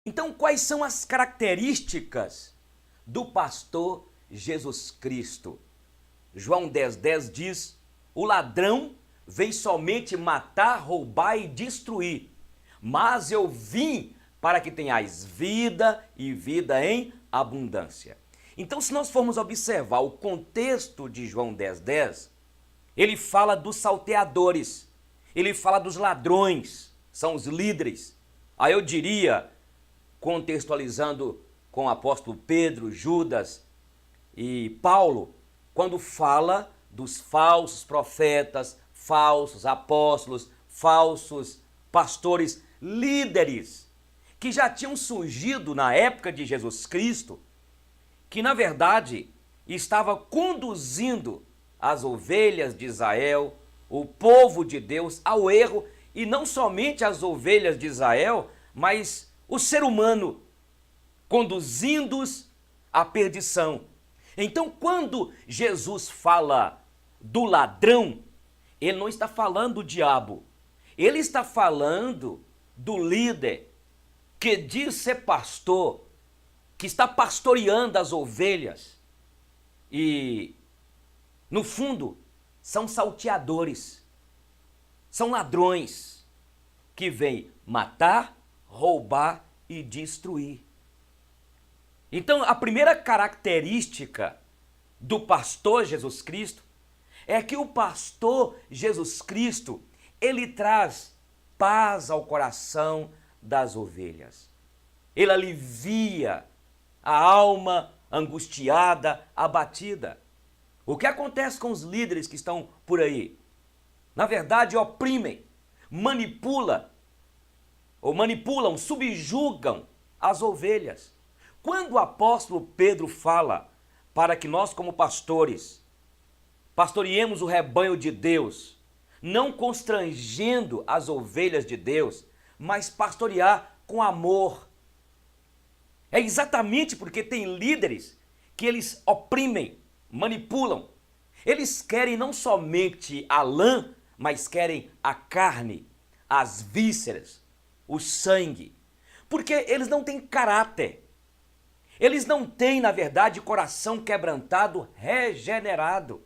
Então, quais são as características do pastor Jesus Cristo? João 10,10 diz: o ladrão vem somente matar, roubar e destruir, mas eu vim para que tenhais vida e vida em abundância. Então, se nós formos observar o contexto de João 10,10, ele fala dos salteadores, ele fala dos ladrões, são os líderes. Aí eu diria, contextualizando com o apóstolo Pedro, Judas e Paulo, quando fala dos falsos profetas, falsos apóstolos, falsos pastores, líderes, que já tinham surgido na época de Jesus Cristo, que na verdade estava conduzindo as ovelhas de Israel, o povo de Deus, ao erro, e não somente as ovelhas de Israel, mas o ser humano, conduzindo-os à perdição. Então, quando Jesus fala do ladrão, ele não está falando do diabo, ele está falando do líder que diz ser pastor, que está pastoreando as ovelhas e, no fundo, são salteadores, são ladrões que vêm matar, roubar e destruir. Então, a primeira característica do pastor Jesus Cristo é que o pastor Jesus Cristo, ele traz paz ao coração das ovelhas. Ele alivia a alma angustiada, abatida. O que acontece com os líderes que estão por aí? Na verdade, oprimem, manipulam, subjugam as ovelhas. Quando o apóstolo Pedro fala para que nós, como pastores, pastoreemos o rebanho de Deus, não constrangendo as ovelhas de Deus, mas pastorear com amor. É exatamente porque tem líderes que eles oprimem, manipulam. Eles querem não somente a lã, mas querem a carne, as vísceras, o sangue. Porque eles não têm caráter. Eles não têm, na verdade, coração quebrantado, regenerado.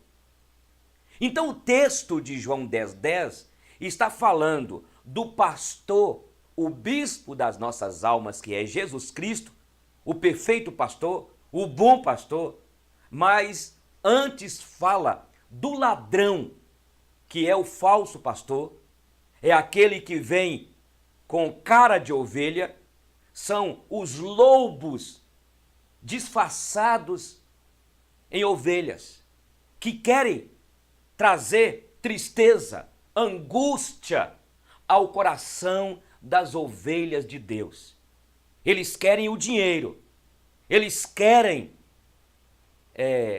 Então o texto de João 10,10 está falando do pastor, o bispo das nossas almas, que é Jesus Cristo, o perfeito pastor, o bom pastor, mas antes fala do ladrão, que é o falso pastor, é aquele que vem com cara de ovelha, são os lobos disfarçados em ovelhas, que querem trazer tristeza, angústia ao coração das ovelhas de Deus. Eles querem o dinheiro, eles querem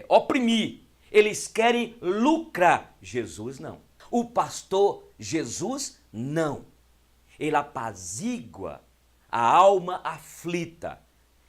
oprimir, eles querem lucrar. Jesus não. O pastor Jesus não. Ele apazigua a alma aflita.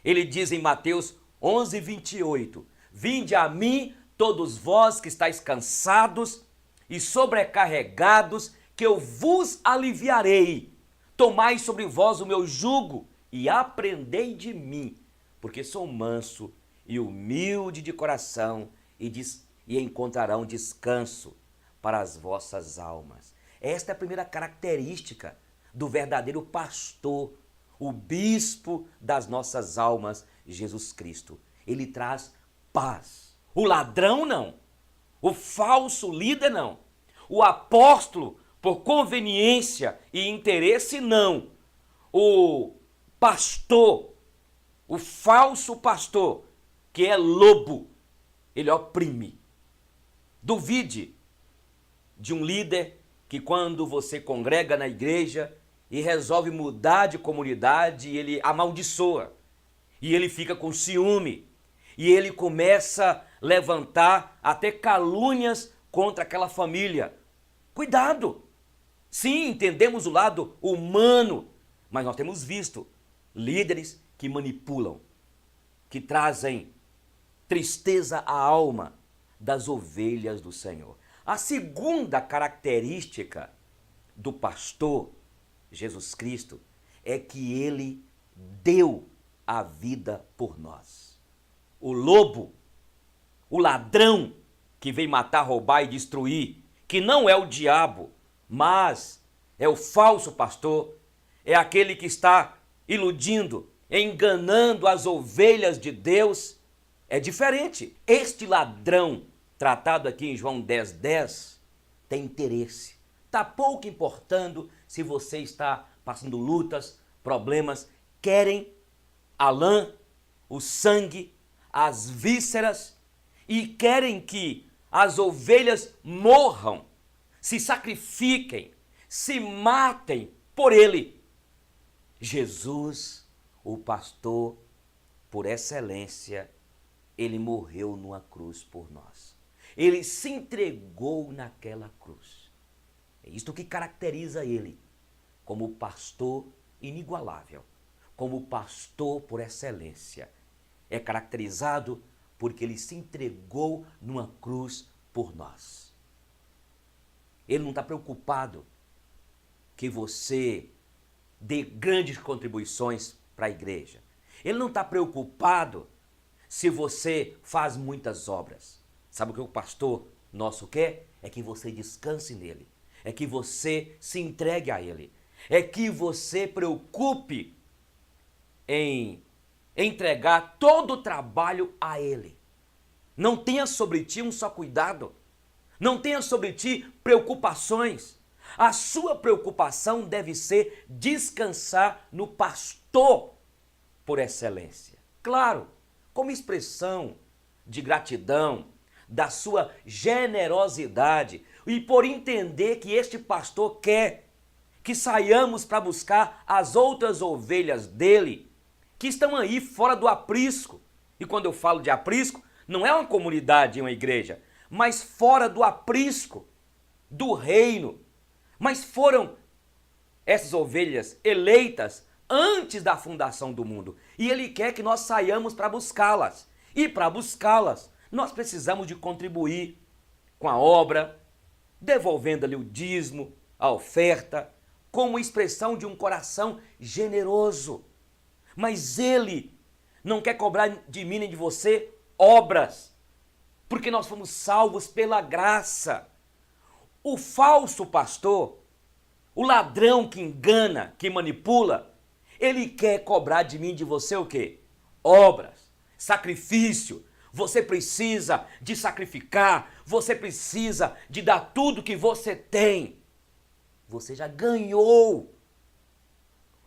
Ele diz em Mateus 11:28, vinde a mim todos vós que estáis cansados e sobrecarregados, que eu vos aliviarei. Tomai sobre vós o meu jugo e aprendei de mim, porque sou manso e humilde de coração, e encontrarão descanso para as vossas almas. Esta é a primeira característica do verdadeiro pastor, o bispo das nossas almas, Jesus Cristo. Ele traz paz. O ladrão não. O falso líder não. O apóstolo, por conveniência e interesse, não. O pastor, o falso pastor, que é lobo, ele oprime. Duvide de um líder que, quando você congrega na igreja e resolve mudar de comunidade, ele amaldiçoa, e ele fica com ciúme, e ele começa a levantar até calúnias contra aquela família. Cuidado! Sim, entendemos o lado humano, mas nós temos visto líderes que manipulam, que trazem tristeza à alma das ovelhas do Senhor. A segunda característica do pastor Jesus Cristo é que ele deu a vida por nós. O lobo, o ladrão que vem matar, roubar e destruir, que não é o diabo, mas é o falso pastor, é aquele que está iludindo, enganando as ovelhas de Deus, é diferente. Este ladrão, tratado aqui em João 10:10, tem interesse. Está pouco importando se você está passando lutas, problemas, querem a lã, o sangue, as vísceras e querem que as ovelhas morram, se sacrifiquem, se matem por ele. Jesus, o pastor por excelência, ele morreu numa cruz por nós. Ele se entregou naquela cruz. É isto que caracteriza ele como pastor inigualável, como pastor por excelência. É caracterizado porque ele se entregou numa cruz por nós. Ele não está preocupado que você dê grandes contribuições para a igreja. Ele não está preocupado se você faz muitas obras. Sabe o que o pastor nosso quer? É que você descanse nele. É que você se entregue a ele. É que você preocupe em entregar todo o trabalho a ele. Não tenha sobre ti um só cuidado. Não tenha sobre ti preocupações. A sua preocupação deve ser descansar no pastor por excelência. Claro, como expressão de gratidão, da sua generosidade e por entender que este pastor quer que saiamos para buscar as outras ovelhas dele que estão aí fora do aprisco. E quando eu falo de aprisco, não é uma comunidade, uma igreja, mas fora do aprisco, do reino. Mas foram essas ovelhas eleitas antes da fundação do mundo. E ele quer que nós saiamos para buscá-las. E para buscá-las, nós precisamos de contribuir com a obra, devolvendo-lhe o dízimo, a oferta, como expressão de um coração generoso. Mas ele não quer cobrar de mim nem de você obras, porque nós fomos salvos pela graça. O falso pastor, o ladrão que engana, que manipula, ele quer cobrar de mim e de você o quê? Obras, sacrifício. Você precisa de sacrificar, você precisa de dar tudo que você tem. Você já ganhou.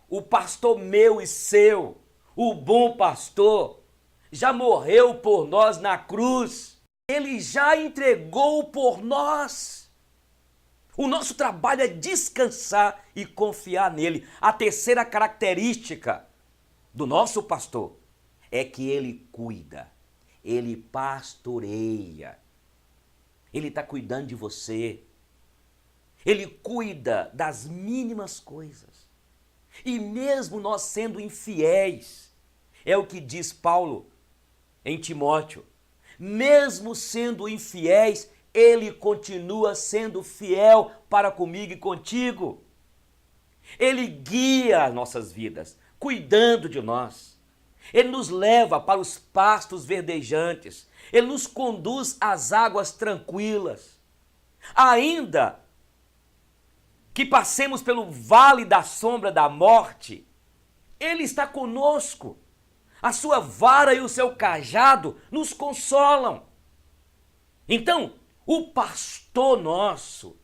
O pastor meu e seu, o bom pastor, já morreu por nós na cruz. Ele já entregou por nós. O nosso trabalho é descansar e confiar nele. A terceira característica do nosso pastor é que ele cuida, ele pastoreia. Ele está cuidando de você. Ele cuida das mínimas coisas. E mesmo nós sendo infiéis, é o que diz Paulo em Timóteo, mesmo sendo infiéis, ele continua sendo fiel para comigo e contigo. Ele guia as nossas vidas, cuidando de nós. Ele nos leva para os pastos verdejantes. Ele nos conduz às águas tranquilas. Ainda que passemos pelo vale da sombra da morte, ele está conosco. A sua vara e o seu cajado nos consolam. Então, o pastor nosso,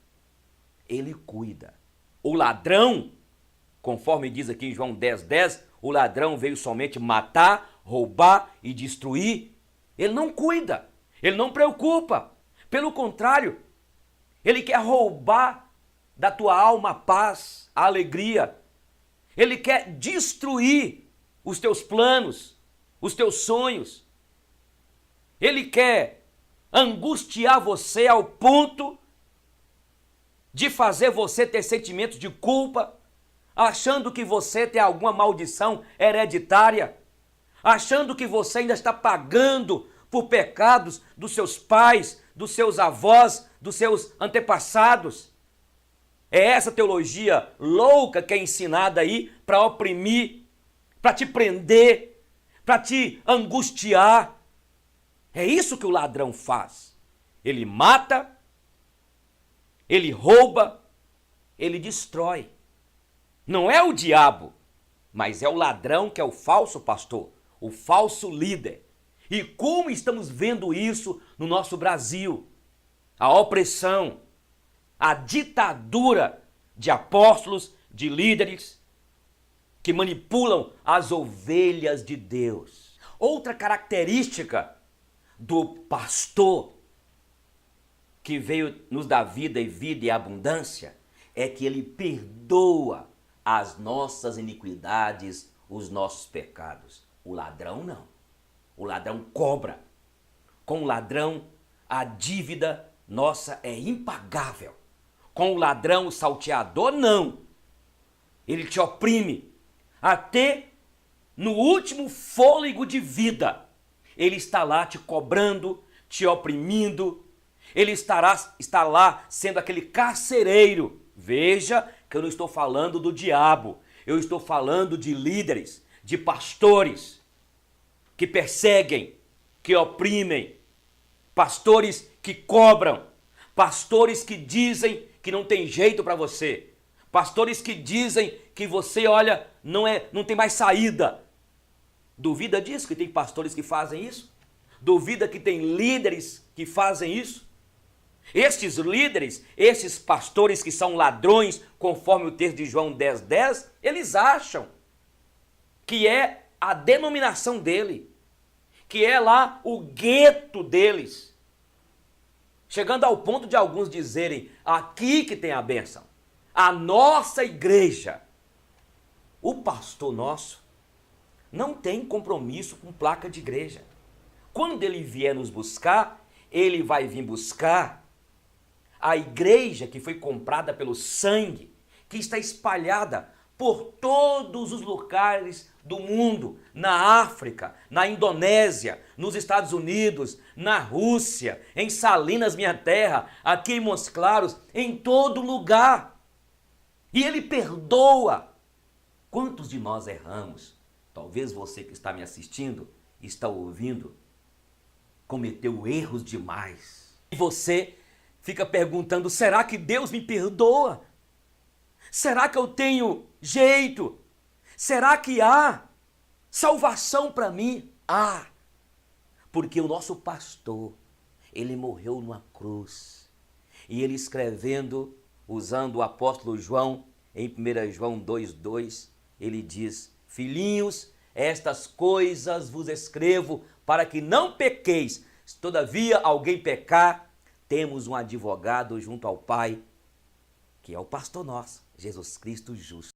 ele cuida. O ladrão, conforme diz aqui em João 10:10, o ladrão veio somente matar, roubar e destruir. Ele não cuida, ele não preocupa. Pelo contrário, ele quer roubar da tua alma a paz, a alegria. Ele quer destruir os teus planos, os teus sonhos. Ele quer angustiar você ao ponto de fazer você ter sentimentos de culpa, achando que você tem alguma maldição hereditária, achando que você ainda está pagando por pecados dos seus pais, dos seus avós, dos seus antepassados. É essa teologia louca que é ensinada aí para oprimir, para te prender, para te angustiar. É isso que o ladrão faz. Ele mata, ele rouba, ele destrói. Não é o diabo, mas é o ladrão que é o falso pastor, o falso líder. E como estamos vendo isso no nosso Brasil? A opressão, a ditadura de apóstolos, de líderes que manipulam as ovelhas de Deus. Outra característica do pastor que veio nos dar vida e abundância é que ele perdoa as nossas iniquidades, os nossos pecados. O ladrão não. O ladrão cobra. Com o ladrão, a dívida nossa é impagável. Com o ladrão, o salteador, não. Ele te oprime até no último fôlego de vida. Ele está lá te cobrando, te oprimindo. Ele está lá sendo aquele carcereiro. Veja que eu não estou falando do diabo. Eu estou falando de líderes, de pastores que perseguem, que oprimem, pastores que cobram, pastores que dizem que não tem jeito para você, pastores que dizem que você, olha, não tem mais saída. Duvida disso, que tem pastores que fazem isso? Duvida que tem líderes que fazem isso? Estes líderes, esses pastores que são ladrões, conforme o texto de João 10:10, eles acham que é a denominação dele, que é lá o gueto deles. Chegando ao ponto de alguns dizerem, aqui que tem a bênção, a nossa igreja. O pastor nosso não tem compromisso com placa de igreja. Quando ele vier nos buscar, ele vai vir buscar a igreja que foi comprada pelo sangue, que está espalhada por todos os lugares do mundo, na África, na Indonésia, nos Estados Unidos, na Rússia, em Salinas, minha terra, aqui em Montes Claros, em todo lugar. E ele perdoa. Quantos de nós erramos? Talvez você que está me assistindo, está ouvindo, cometeu erros demais. E você fica perguntando, será que Deus me perdoa? Será que eu tenho jeito? Será que há salvação para mim? Há. Porque o nosso pastor, ele morreu numa cruz. E ele escrevendo, usando o apóstolo João, em 1 João 2:2, ele diz, filhinhos, estas coisas vos escrevo para que não pequeis. Se todavia alguém pecar, temos um advogado junto ao Pai, que é o pastor nosso, Jesus Cristo justo.